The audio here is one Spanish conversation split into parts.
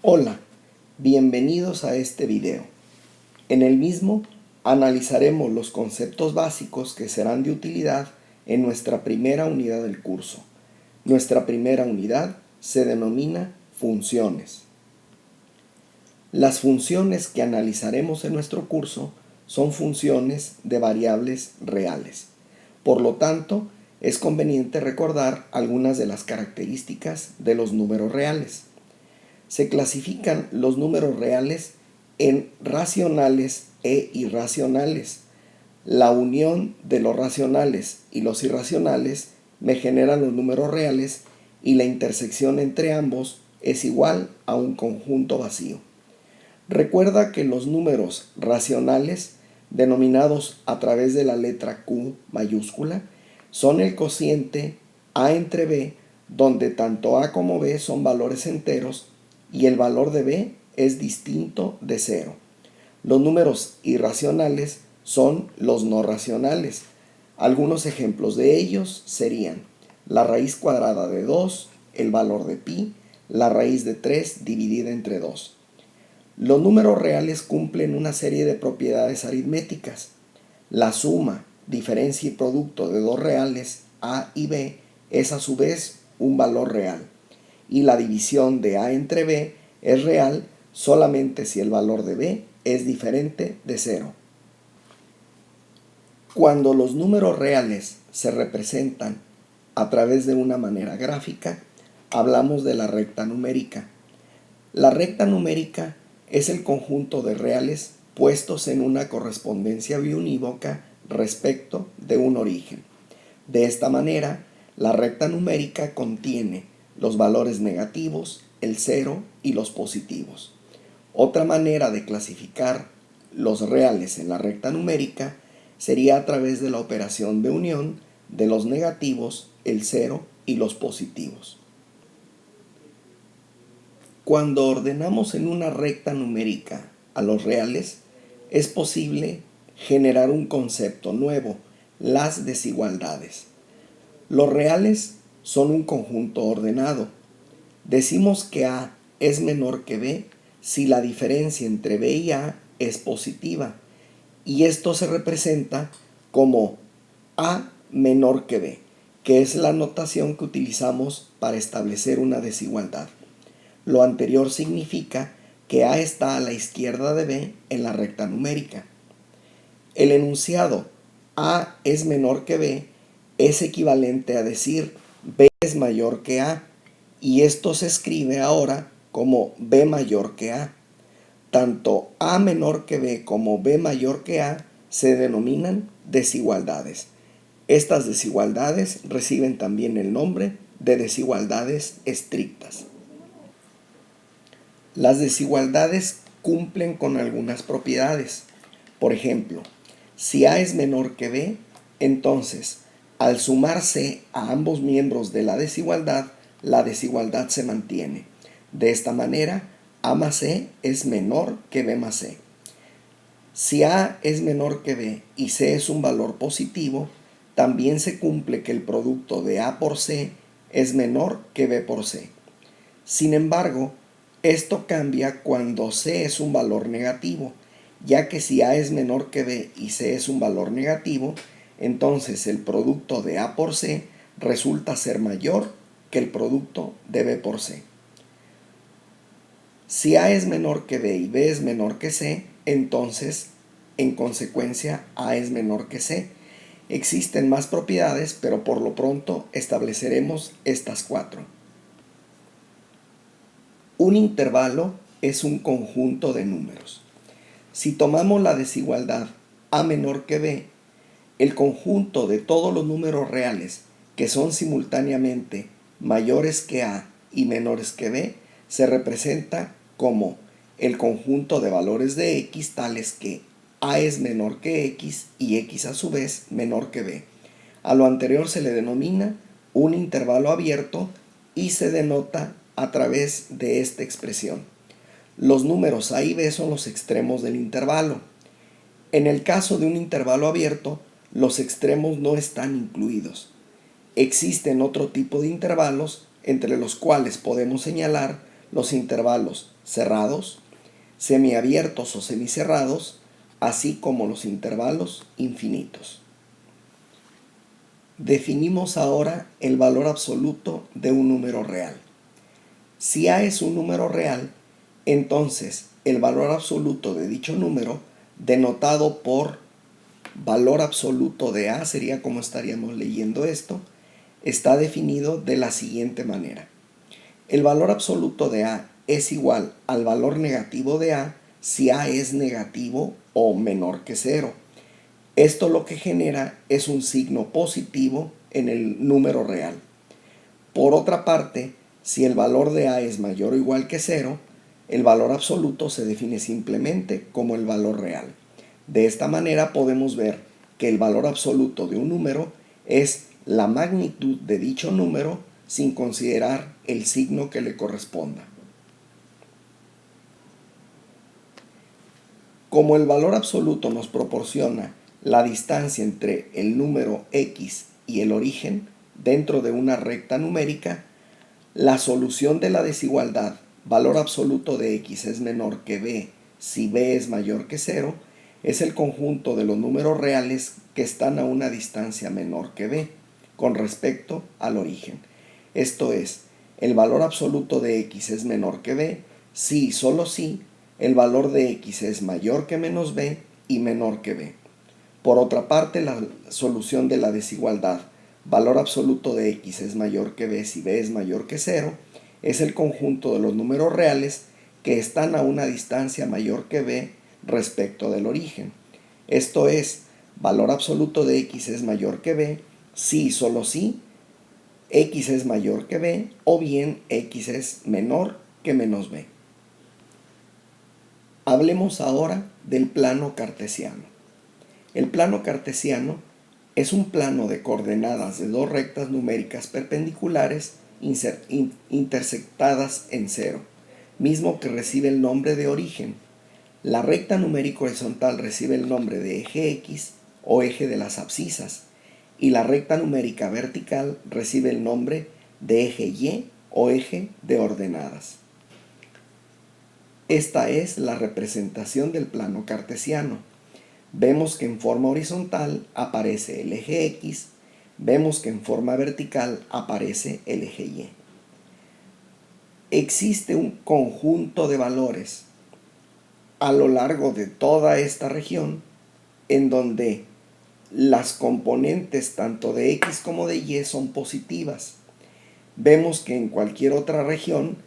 Hola, bienvenidos a este video. En el mismo analizaremos los conceptos básicos que serán de utilidad en nuestra primera unidad del curso. Nuestra primera unidad se denomina funciones. Las funciones que analizaremos en nuestro curso son funciones de variables reales. Por lo tanto, es conveniente recordar algunas de las características de los números reales. Se clasifican los números reales en racionales e irracionales. La unión de los racionales y los irracionales me generan los números reales y la intersección entre ambos es igual a un conjunto vacío. Recuerda que los números racionales, denominados a través de la letra Q mayúscula, son el cociente A entre B, donde tanto A como B son valores enteros y el valor de B es distinto de 0. Los números irracionales son los no racionales. Algunos ejemplos de ellos serían la raíz cuadrada de 2, el valor de pi, la raíz de 3 dividida entre 2. Los números reales cumplen una serie de propiedades aritméticas. La suma, diferencia y producto de dos reales, A y B, es a su vez un valor real. Y la división de A entre B es real solamente si el valor de B es diferente de 0. Cuando los números reales se representan a través de una manera gráfica, hablamos de la recta numérica. La recta numérica es el conjunto de reales puestos en una correspondencia biunívoca respecto de un origen. De esta manera, la recta numérica contiene los valores negativos, el 0 y los positivos. Otra manera de clasificar los reales en la recta numérica sería a través de la operación de unión de los negativos, el 0 y los positivos. Cuando ordenamos en una recta numérica a los reales, es posible generar un concepto nuevo, las desigualdades. Los reales son un conjunto ordenado. Decimos que A es menor que B si la diferencia entre B y A es positiva, y esto se representa como A menor que B, que es la notación que utilizamos para establecer una desigualdad. Lo anterior significa que A está a la izquierda de B en la recta numérica. El enunciado A es menor que B es equivalente a decir B es mayor que A, y esto se escribe ahora como B mayor que A. Tanto A menor que B como B mayor que A se denominan desigualdades. Estas desigualdades reciben también el nombre de desigualdades estrictas. Las desigualdades cumplen con algunas propiedades. Por ejemplo, si A es menor que B, entonces al sumarse a ambos miembros de la desigualdad se mantiene. De esta manera, A más C es menor que B más C. Si A es menor que B y C es un valor positivo, también se cumple que el producto de A por C es menor que B por C. Sin embargo, esto cambia cuando C es un valor negativo, ya que si A es menor que B y C es un valor negativo, entonces el producto de A por C resulta ser mayor que el producto de B por C. Si A es menor que B y B es menor que C, entonces, en consecuencia, A es menor que C. Existen más propiedades, pero por lo pronto estableceremos estas 4. Un intervalo es un conjunto de números. Si tomamos la desigualdad A menor que B, el conjunto de todos los números reales que son simultáneamente mayores que A y menores que B se representa como el conjunto de valores de X tales que A es menor que X y X a su vez menor que B. A lo anterior se le denomina un intervalo abierto y se denota a través de esta expresión. Los números A y B son los extremos del intervalo. En el caso de un intervalo abierto, los extremos no están incluidos. Existen otro tipo de intervalos entre los cuales podemos señalar los intervalos cerrados, semiabiertos o semicerrados, así como los intervalos infinitos. Definimos ahora el valor absoluto de un número real. Si A es un número real, entonces el valor absoluto de dicho número, denotado por valor absoluto de A, sería como estaríamos leyendo esto, está definido de la siguiente manera. El valor absoluto de A es igual al valor negativo de A si A es negativo o menor que 0. Esto lo que genera es un signo positivo en el número real. Por otra parte, si el valor de A es mayor o igual que 0, el valor absoluto se define simplemente como el valor real. De esta manera podemos ver que el valor absoluto de un número es la magnitud de dicho número sin considerar el signo que le corresponda. Como el valor absoluto nos proporciona la distancia entre el número x y el origen dentro de una recta numérica, la solución de la desigualdad valor absoluto de x es menor que b si b es mayor que 0 es el conjunto de los números reales que están a una distancia menor que b con respecto al origen. Esto es, el valor absoluto de x es menor que b si y solo si el valor de x es mayor que menos b y menor que b. Por otra parte, la solución de la desigualdad valor absoluto de x es mayor que b si b es mayor que 0 es el conjunto de los números reales que están a una distancia mayor que b respecto del origen. Esto es, valor absoluto de x es mayor que b si y solo si x es mayor que b o bien x es menor que menos b. Hablemos ahora del plano cartesiano. El plano cartesiano es un plano de coordenadas de dos rectas numéricas perpendiculares intersectadas en 0, mismo que recibe el nombre de origen. La recta numérica horizontal recibe el nombre de eje X o eje de las abscisas, y la recta numérica vertical recibe el nombre de eje Y o eje de ordenadas. Esta es la representación del plano cartesiano. Vemos que en forma horizontal aparece el eje X, vemos que en forma vertical aparece el eje Y. Existe un conjunto de valores a lo largo de toda esta región en donde las componentes tanto de X como de Y son positivas. Vemos que en cualquier otra región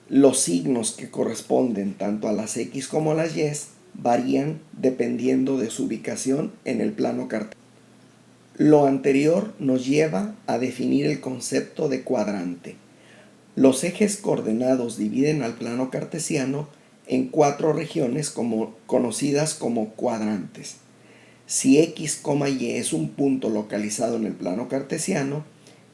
los signos que corresponden tanto a las X como a las Y varían dependiendo de su ubicación en el plano cartesiano. Lo anterior nos lleva a definir el concepto de cuadrante. Los ejes coordenados dividen al plano cartesiano en 4 regiones conocidas como cuadrantes. Si X, Y es un punto localizado en el plano cartesiano,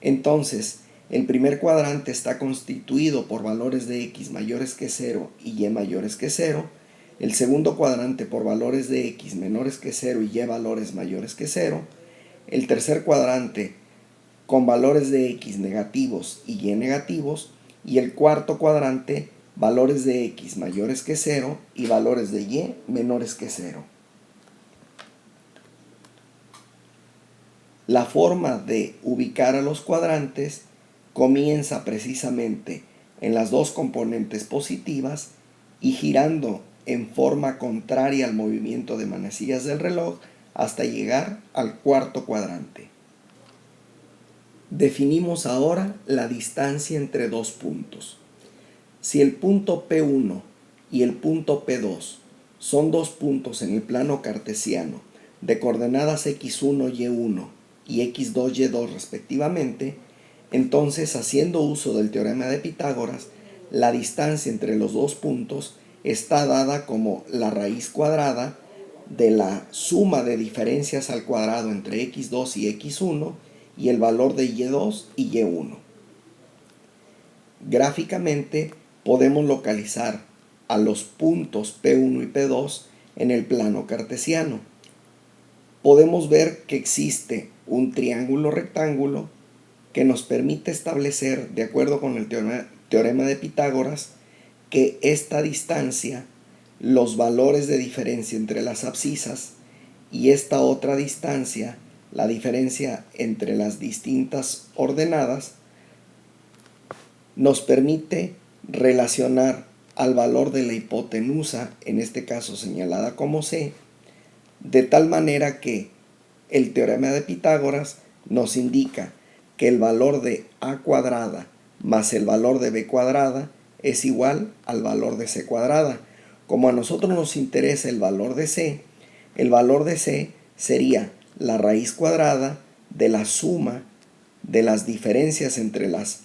entonces el primer cuadrante está constituido por valores de X mayores que 0 y Y mayores que 0, el segundo cuadrante por valores de X menores que 0 y Y valores mayores que 0, el tercer cuadrante con valores de X negativos y Y negativos, y el cuarto cuadrante valores de X mayores que 0 y valores de Y menores que 0. La forma de ubicar a los cuadrantes comienza precisamente en las dos componentes positivas y girando en forma contraria al movimiento de manecillas del reloj hasta llegar al cuarto cuadrante. Definimos ahora la distancia entre dos puntos. Si el punto P1 y el punto P2 son dos puntos en el plano cartesiano de coordenadas x1, y1 y x2, y2 respectivamente, entonces, haciendo uso del teorema de Pitágoras, la distancia entre los dos puntos está dada como la raíz cuadrada de la suma de diferencias al cuadrado entre x2 y x1 y el valor de y2 y y1. Gráficamente podemos localizar a los puntos P1 y P2 en el plano cartesiano. Podemos ver que existe un triángulo rectángulo que nos permite establecer, de acuerdo con el teorema de Pitágoras, que esta distancia, los valores de diferencia entre las abscisas, y esta otra distancia, la diferencia entre las distintas ordenadas, nos permite relacionar al valor de la hipotenusa, en este caso señalada como C, de tal manera que el teorema de Pitágoras nos indica que el valor de a cuadrada más el valor de b cuadrada es igual al valor de c cuadrada. Como a nosotros nos interesa el valor de c sería la raíz cuadrada de la suma de las diferencias entre las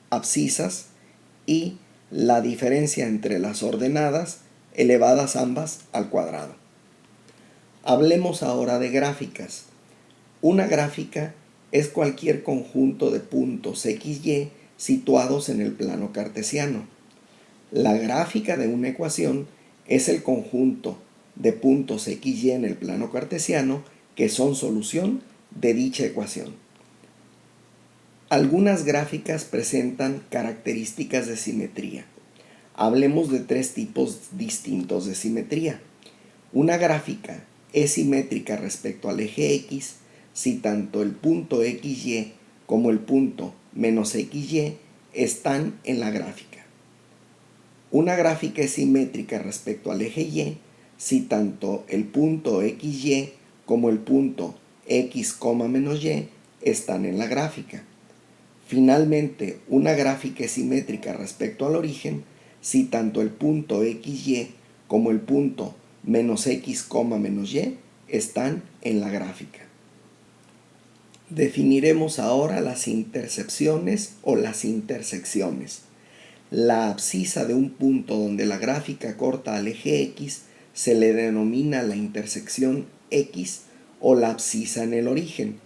abscisas y la diferencia entre las ordenadas elevadas ambas al cuadrado. Hablemos ahora de gráficas. Una gráfica es cualquier conjunto de puntos XY situados en el plano cartesiano. La gráfica de una ecuación es el conjunto de puntos XY en el plano cartesiano que son solución de dicha ecuación. Algunas gráficas presentan características de simetría. Hablemos de tres tipos distintos de simetría. Una gráfica es simétrica respecto al eje X si tanto el punto XY como el punto menos XY están en la gráfica. Una gráfica es simétrica respecto al eje Y si tanto el punto XY como el punto X, menos Y están en la gráfica. Finalmente, una gráfica es simétrica respecto al origen si tanto el punto XY como el punto menos X, menos Y están en la gráfica. Definiremos ahora las intercepciones o las intersecciones. La abscisa de un punto donde la gráfica corta al eje X se le denomina la intersección X o la abscisa en el origen.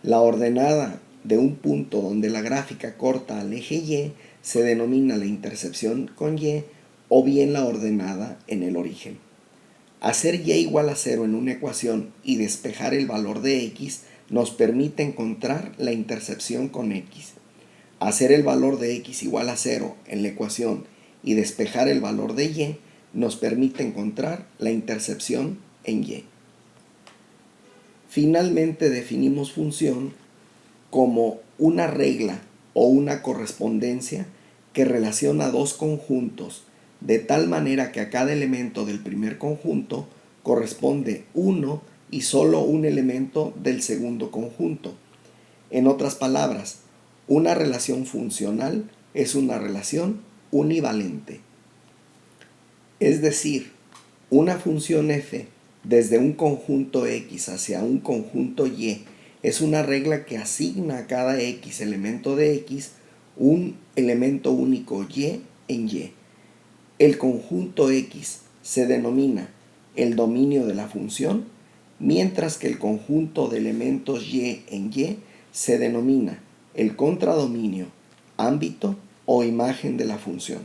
La ordenada de un punto donde la gráfica corta al eje Y se denomina la intersección con Y o bien la ordenada en el origen. Hacer Y igual a 0 en una ecuación y despejar el valor de X nos permite encontrar la intersección con X. Hacer el valor de X igual a 0 en la ecuación y despejar el valor de Y nos permite encontrar la intersección en Y. Finalmente definimos función como una regla o una correspondencia que relaciona dos conjuntos de tal manera que a cada elemento del primer conjunto corresponde uno y solo un elemento del segundo conjunto. En otras palabras, una relación funcional es una relación univalente. Es decir, una función f desde un conjunto X hacia un conjunto Y es una regla que asigna a cada X elemento de X un elemento único Y en Y. El conjunto X se denomina el dominio de la función, mientras que el conjunto de elementos Y en Y se denomina el contradominio, ámbito o imagen de la función.